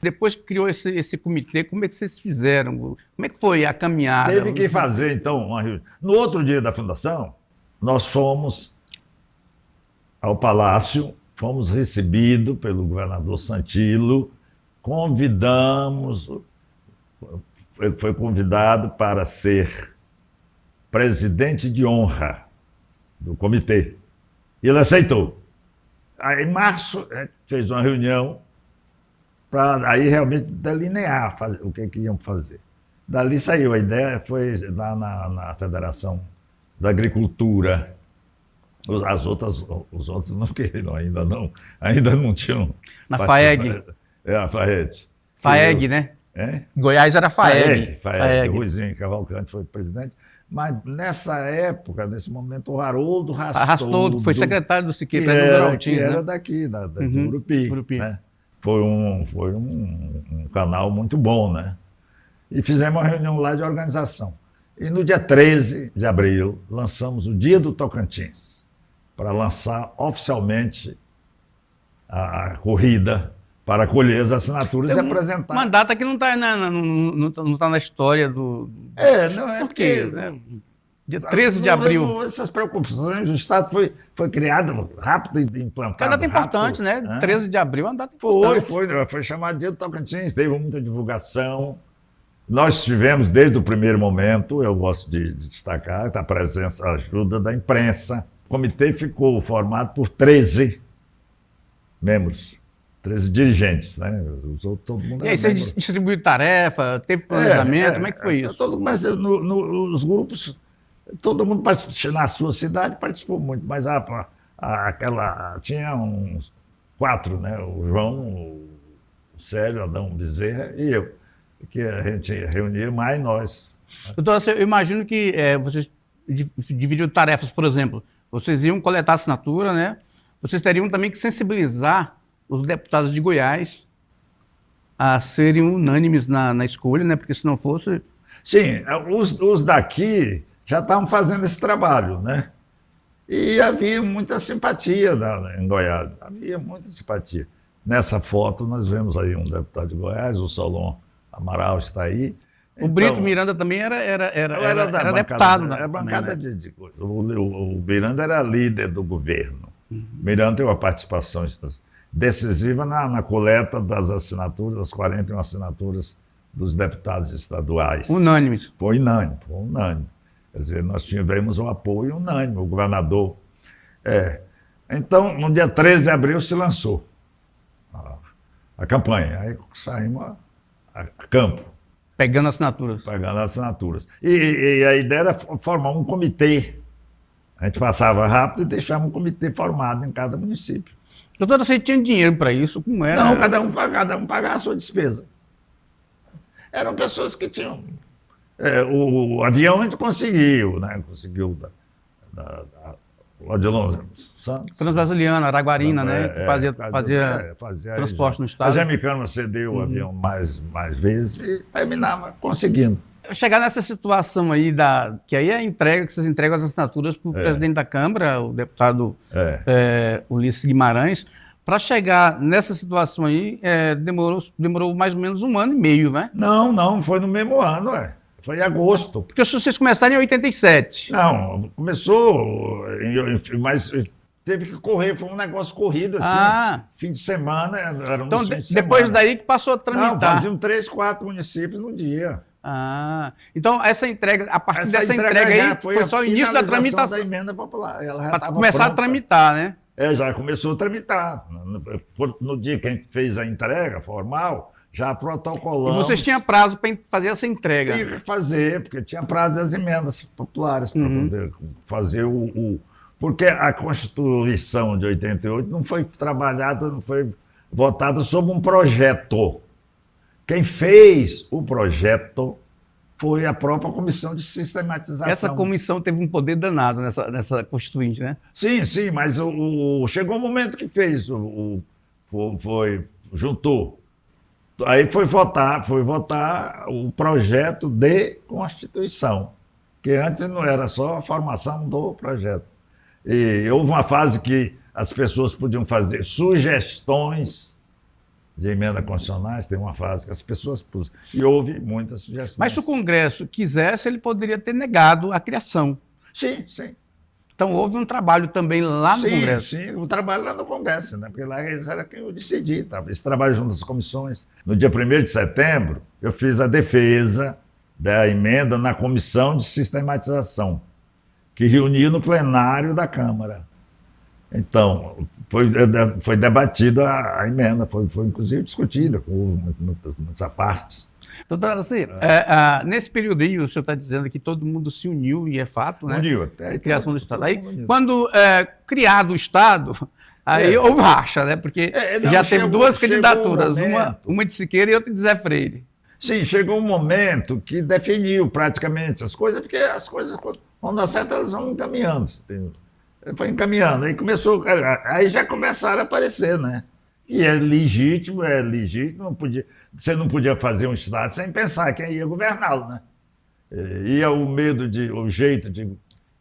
Depois que criou esse comitê, como é que vocês fizeram? Como é que foi a caminhada? Teve que fazer, então, uma reunião. No outro dia da fundação, nós fomos ao Palácio, fomos recebidos pelo governador Santilo, foi convidado para ser presidente de honra do comitê. E ele aceitou. Aí, em março, a gente fez uma reunião para aí realmente delinear o que iam fazer. Dali saiu a ideia, foi lá na Federação da Agricultura. Os outros não queriam, ainda não tinham. Na FAEG. A FAEG. FAEG, né? É? Goiás era FAEG. FAEG. Ruizinho Cavalcante foi presidente. Mas nessa época, nesse momento, o Haroldo Rastoldo, foi secretário do Siqueira, que era daqui, de Urupi. Né? Foi um canal muito bom, né? E fizemos uma reunião lá de organização. E no dia 13 de abril, lançamos o Dia do Tocantins, para lançar oficialmente a corrida para colher as assinaturas e apresentar. Uma data que não está na história do... não é Por quê? Né? Dia 13 de abril. Essas preocupações, o Estado foi criado rápido e implantado. É uma data importante, né? 13 de abril é uma data importante. Foi chamado Dia do Tocantins, teve muita divulgação. Nós tivemos, desde o primeiro momento, eu gosto de destacar, a presença, a ajuda da imprensa. O comitê ficou formado por 13 membros. 13 dirigentes, né? Todo mundo. E aí você distribuiu tarefa, teve planejamento, como é que foi isso? Mas nos grupos, todo mundo participou, na sua cidade participou muito, mas tinha uns 4, né? O João, o Célio, Adão Bezerra e eu, que a gente reunia mais nós. Doutor, eu imagino que vocês dividiram tarefas, por exemplo, vocês iam coletar assinatura, né? Vocês teriam também que sensibilizar os deputados de Goiás a serem unânimes na escolha, né? Porque se não fosse... Sim, os daqui já estavam fazendo esse trabalho, né? E havia muita simpatia em Goiás, havia muita simpatia. Nessa foto nós vemos aí um deputado de Goiás, o Solon Amaral está aí. O Brito Miranda também era deputado. Era bancada de o Miranda era líder do governo. Miranda tem uma participação decisiva na coleta das assinaturas, das 41 assinaturas dos deputados estaduais. Unânimes. Foi unânime. Quer dizer, nós tivemos um apoio unânime, o governador. Então, no dia 13 de abril se lançou a campanha. Aí saímos a campo. Pegando assinaturas. E a ideia era formar um comitê. A gente passava rápido e deixava um comitê formado em cada município. Doutor, você tinha dinheiro para isso? Como era? Não, cada um pagava a sua despesa. Eram pessoas que tinham... o avião a gente conseguiu, né? Conseguiu lá de Longe Santos. Transbrasiliana, Araguarina, né? Que fazia transporte no estado. A Gemicano cedeu o avião mais vezes e terminava conseguindo. Chegar nessa situação aí, que aí é a entrega, que vocês entregam as assinaturas para o presidente da Câmara, o deputado Ulisses Guimarães, para chegar nessa situação aí, demorou mais ou menos 1 ano e meio, né? Não, foi no mesmo ano, Foi em agosto. Porque se vocês começaram em 87. Não, começou, mas teve que correr, foi um negócio corrido, assim. Fim de semana, era então, depois daí que passou a tramitar. Não, faziam 3, 4 municípios no dia. Então essa entrega, a partir dessa entrega aí, foi só o início da tramitação. Da emenda popular. Para começar a tramitar, né? Já começou a tramitar. No dia que a gente fez a entrega formal, já protocolamos. E vocês tinham prazo para fazer essa entrega? Tinha que fazer, porque tinha prazo das emendas populares para poder fazer Porque a Constituição de 88 não foi trabalhada, não foi votada sobre um projeto. Quem fez o projeto foi a própria Comissão de Sistematização. Essa comissão teve um poder danado nessa Constituinte, né? Sim, mas chegou um momento que fez, juntou. Aí foi votar o projeto de Constituição, que antes não era só a formação do projeto. E houve uma fase que as pessoas podiam fazer sugestões de emenda constitucionais, tem uma fase que as pessoas... E houve muitas sugestões. Mas se o Congresso quisesse, ele poderia ter negado a criação. Sim, sim. Então houve um trabalho também lá no Congresso. Sim, o trabalho lá no Congresso, né? Porque lá eles era quem eu decidi. Tá? Esse trabalho junto às comissões. No dia 1º de setembro, eu fiz a defesa da emenda na Comissão de Sistematização, que reuniu no plenário da Câmara. Então, foi debatida a emenda, foi inclusive discutida, com muitas partes. Doutor Araci, nesse período aí, o senhor está dizendo que todo mundo se uniu, e é fato, né? Uniu, até a criação do Estado. Aí, quando criado o Estado, aí houve racha, né? Porque já teve duas candidaturas, uma de Siqueira e outra de Zé Freire. Sim, chegou um momento que definiu praticamente as coisas, porque as coisas, quando dar certo, elas vão encaminhando. Foi encaminhando, aí já começaram a aparecer, né? E é legítimo, você não podia fazer um Estado sem pensar quem ia governá-lo, né? E o jeito de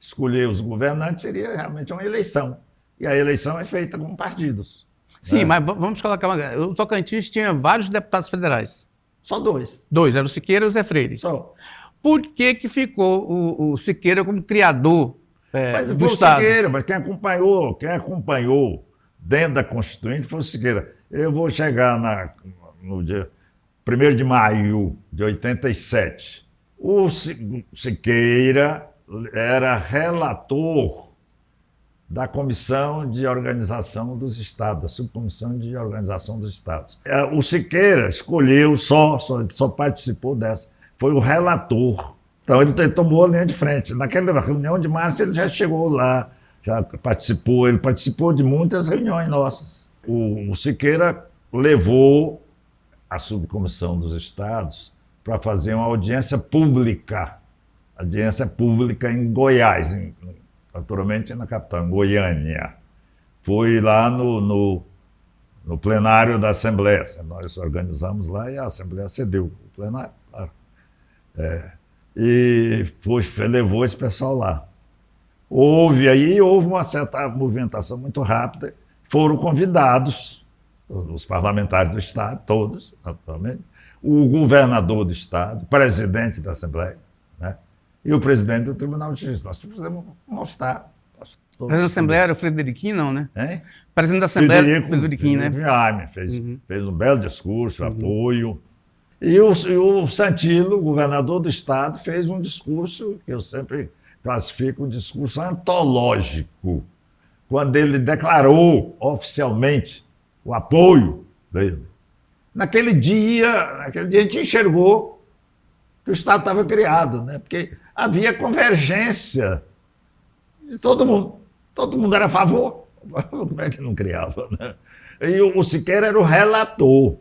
escolher os governantes seria realmente uma eleição. E a eleição é feita com partidos. Sim, né? mas vamos colocar o Tocantins tinha vários deputados federais. Só dois. Dois, era o Siqueira e o Zé Freire. Só. Por que ficou o Siqueira como criador Mas do foi o Estado? Siqueira, mas quem acompanhou dentro da Constituinte foi o Siqueira. Eu vou chegar no dia 1º de maio de 87. O Siqueira era relator da Comissão de Organização dos Estados, da Subcomissão de Organização dos Estados. O Siqueira escolheu, só participou dessa, foi o relator. Então ele tomou a linha de frente. Naquela reunião de março ele já chegou lá, ele participou de muitas reuniões nossas. O Siqueira levou a Subcomissão dos Estados para fazer uma audiência pública em Goiás, naturalmente na capital, em Goiânia. Foi lá no plenário da Assembleia. Nós organizamos lá e a Assembleia cedeu o plenário. Claro. E levou esse pessoal lá. Houve uma certa movimentação muito rápida. Foram convidados os parlamentares do Estado, todos, naturalmente, o governador do Estado, o presidente da Assembleia, né? E o presidente do Tribunal de Justiça. Nós fizemos mostrar. O presidente da Assembleia era o Frederiquinho, não, né? Hein? O presidente da Assembleia era o Frederiquinho, né? Fez um belo discurso, apoio. E o Santilo, o governador do Estado, fez um discurso que eu sempre classifico um discurso antológico, quando ele declarou oficialmente o apoio dele. Naquele dia a gente enxergou que o Estado estava criado, né? Porque havia convergência de todo mundo. Todo mundo era a favor. Como é que não criava, né? E o Siqueira era o relator.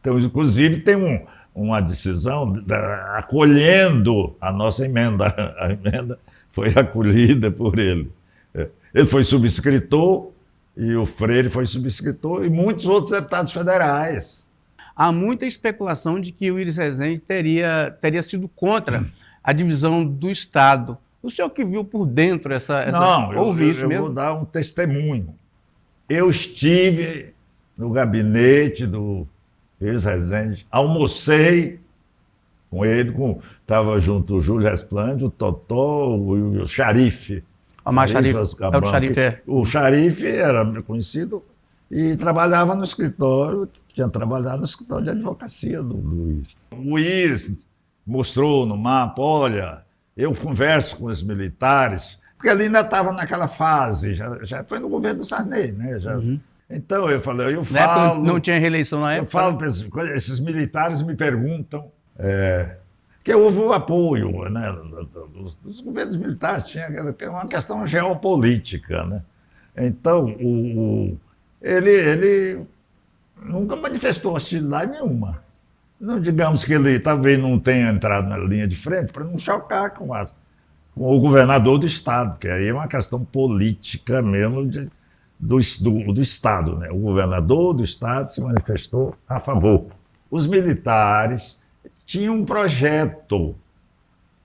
Então, inclusive, tem uma decisão acolhendo a nossa emenda. A emenda foi acolhida por ele. Ele foi subscritor, e o Freire foi subscritor, e muitos outros deputados federais. Há muita especulação de que o Iris Rezende teria sido contra a divisão do Estado. O senhor que viu por dentro Não, ouve isso eu mesmo? vou dar um testemunho. Eu estive no gabinete do Iris Rezende, almocei com ele, estava junto o Júlio Resplande, o Totó e o Xarife. O Xarife era conhecido e trabalhava no escritório, tinha trabalhado no escritório de advocacia do Iris. O Iris mostrou no mapa, olha, eu converso com os militares, porque ali ainda estava naquela fase, já foi no governo do Sarney, né? Então eu falei, eu falo... Não tinha reeleição na época? Eu falo para esses militares me perguntam... que houve o apoio, né, dos governos militares, tinha uma questão geopolítica, né? Então, ele nunca manifestou hostilidade nenhuma. Não digamos que ele talvez não tenha entrado na linha de frente para não chocar com o governador do Estado, que aí é uma questão política mesmo do Estado, né? O governador do Estado se manifestou a favor. Os militares tinha um projeto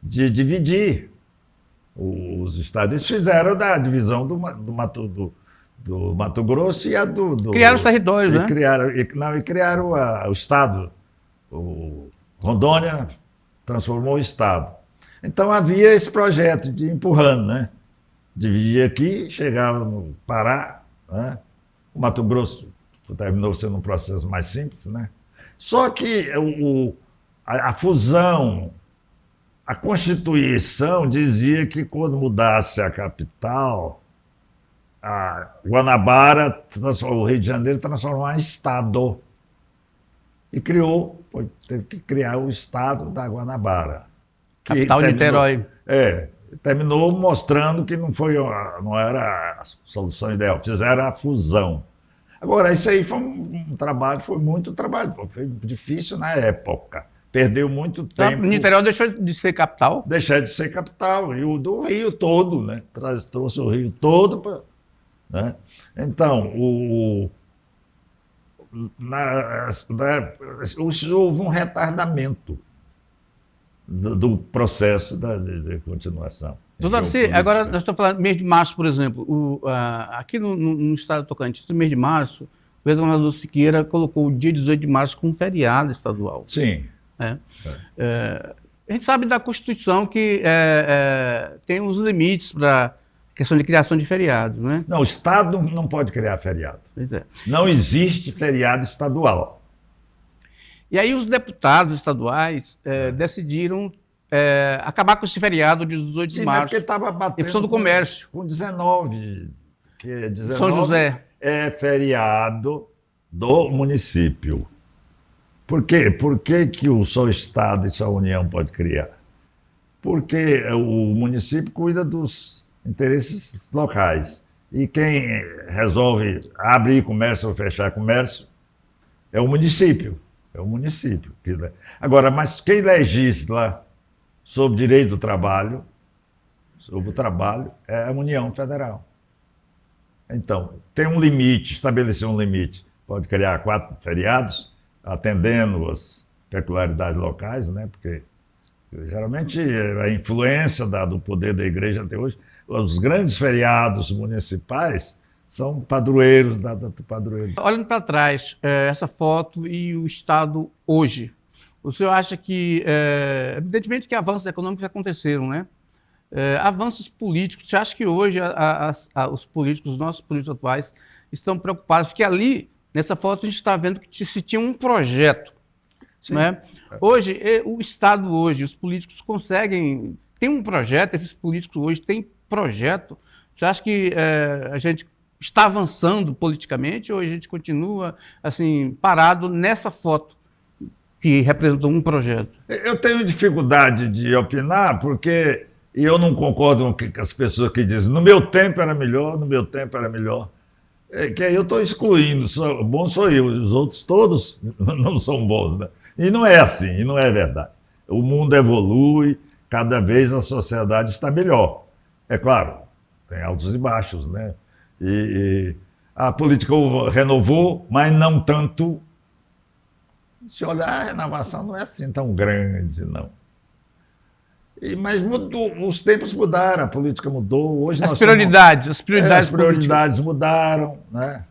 de dividir os estados. Eles fizeram da divisão do Mato Grosso e a do Criaram os territórios, né? Criaram o Estado. O Rondônia transformou o Estado. Então havia esse projeto de empurrando, né? Dividia aqui, chegava no Pará, né? O Mato Grosso terminou sendo um processo mais simples, né? Só que a fusão, a Constituição dizia que quando mudasse a capital, a Guanabara, o Rio de Janeiro, transformar em Estado. E teve que criar o Estado da Guanabara. Capital Niterói. Terminou mostrando que não era a solução ideal, fizeram a fusão. Agora, isso aí foi foi muito trabalho, foi difícil na época. Perdeu muito tempo. Niterói deixou de ser capital? Deixou de ser capital, e o do Rio todo, né? Trouxe o Rio todo. Né? Então, houve um retardamento do processo de continuação. Doutor Darcy, agora nós estamos falando do mês de março, por exemplo. Aqui no estado do Tocantins, no mês de março, o governador Siqueira colocou o dia 18 de março como feriado estadual. Sim. A gente sabe da Constituição que tem uns limites para questão de criação de feriados, né? Não, o Estado não pode criar feriado. Pois é. Não existe feriado estadual. E aí os deputados estaduais decidiram acabar com esse feriado de 18 de março. Porque estava batendo em função do comércio. Com 19, que 19 São José. É feriado do município. Por quê? Por que só o Estado e só a União pode criar? Porque o município cuida dos interesses locais. E quem resolve abrir comércio ou fechar comércio é o município. É o município. Agora, mas quem legisla sobre direito do trabalho, sobre o trabalho, é a União Federal. Então, tem um limite, estabelecer um limite. Pode criar 4 feriados, atendendo as peculiaridades locais, né? Porque geralmente a influência do poder da igreja até hoje, os grandes feriados municipais são padroeiros do padroeiro. Olhando para trás, essa foto e o Estado hoje, o senhor acha que, evidentemente que avanços econômicos aconteceram, né? Avanços políticos, você acha que hoje os políticos, os nossos políticos atuais, estão preocupados? Porque ali, nessa foto, a gente está vendo que se tinha um projeto. Sim. Né? Hoje, o Estado hoje, os políticos conseguem... Tem um projeto, esses políticos hoje têm projeto. Você acha que a gente está avançando politicamente ou a gente continua assim, parado nessa foto que representou um projeto? Eu tenho dificuldade de opinar porque eu não concordo com as pessoas que dizem no meu tempo era melhor, no meu tempo era melhor. Que aí eu estou excluindo, bom sou eu, os outros todos não são bons. Né? E não é assim, e não é verdade. O mundo evolui, cada vez a sociedade está melhor. É claro, tem altos e baixos, né? E a política renovou, mas não tanto. Se olhar, a renovação não é assim tão grande, não. Mas mudou, os tempos mudaram, a política mudou. Hoje as prioridades mudaram, né?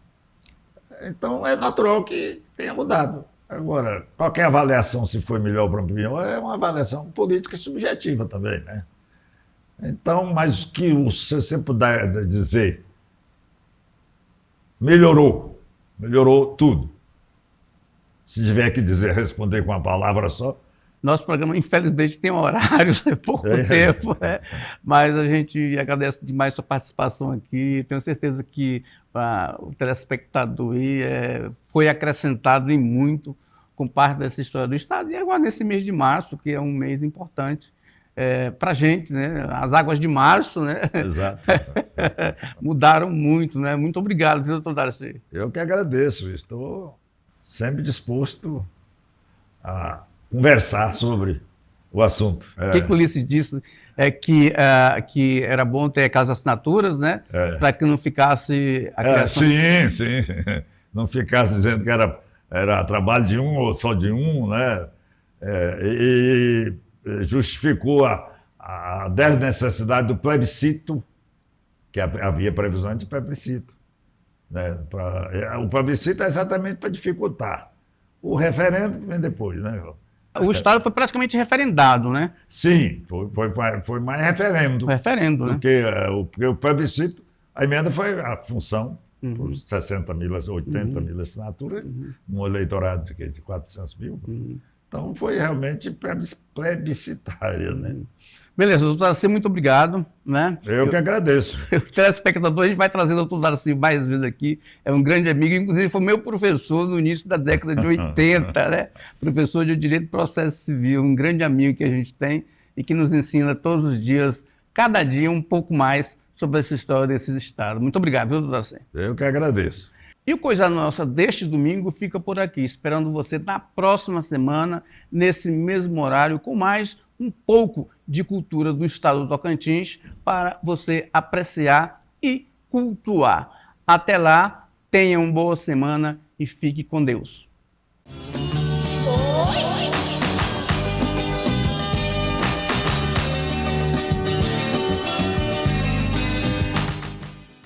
Então é natural que tenha mudado. Agora, qualquer avaliação, se foi melhor para a opinião, é uma avaliação política subjetiva também, né? Então, mas o que você puder dizer, melhorou tudo. Se tiver que responder com uma palavra só. Nosso programa, infelizmente, tem horários, é pouco tempo, né? Mas a gente agradece demais a sua participação aqui. Tenho certeza que o telespectador foi acrescentado em muito com parte dessa história do Estado. E agora, nesse mês de março, que é um mês importante para a gente, né? As águas de março, né? Exato. Mudaram muito, né? Muito obrigado, doutor Darcy. Eu que agradeço. Estou sempre disposto a conversar sobre o assunto. O que Ulisses disse é que era bom ter aquelas assinaturas, né? Para que não ficasse a criação... Sim. Não ficasse dizendo que era trabalho de um ou só de um, né? E justificou a desnecessidade do plebiscito, que havia previsões de plebiscito. né? O plebiscito é exatamente para dificultar. O referendo vem depois, né? O Estado foi praticamente referendado, né? Sim, foi mais referendo. O referendo, né? Porque o plebiscito, a emenda foi a função, por 60 mil, 80 mil assinaturas, num eleitorado de 400 mil. Então foi realmente plebiscitária, né? Beleza, doutor Darcy, muito obrigado. Né? Eu que agradeço. O telespectador, a gente vai trazer o doutor Darcy mais vezes aqui, é um grande amigo, inclusive foi meu professor no início da década de 80, né? Professor de Direito e Processo Civil, um grande amigo que a gente tem e que nos ensina todos os dias, cada dia, um pouco mais sobre essa história desses estados. Muito obrigado, viu, doutor Darcy? Eu que agradeço. E o Coisa Nossa deste domingo fica por aqui, esperando você na próxima semana, nesse mesmo horário, com mais um pouco de cultura do estado do Tocantins para você apreciar e cultuar. Até lá, tenha uma boa semana e fique com Deus.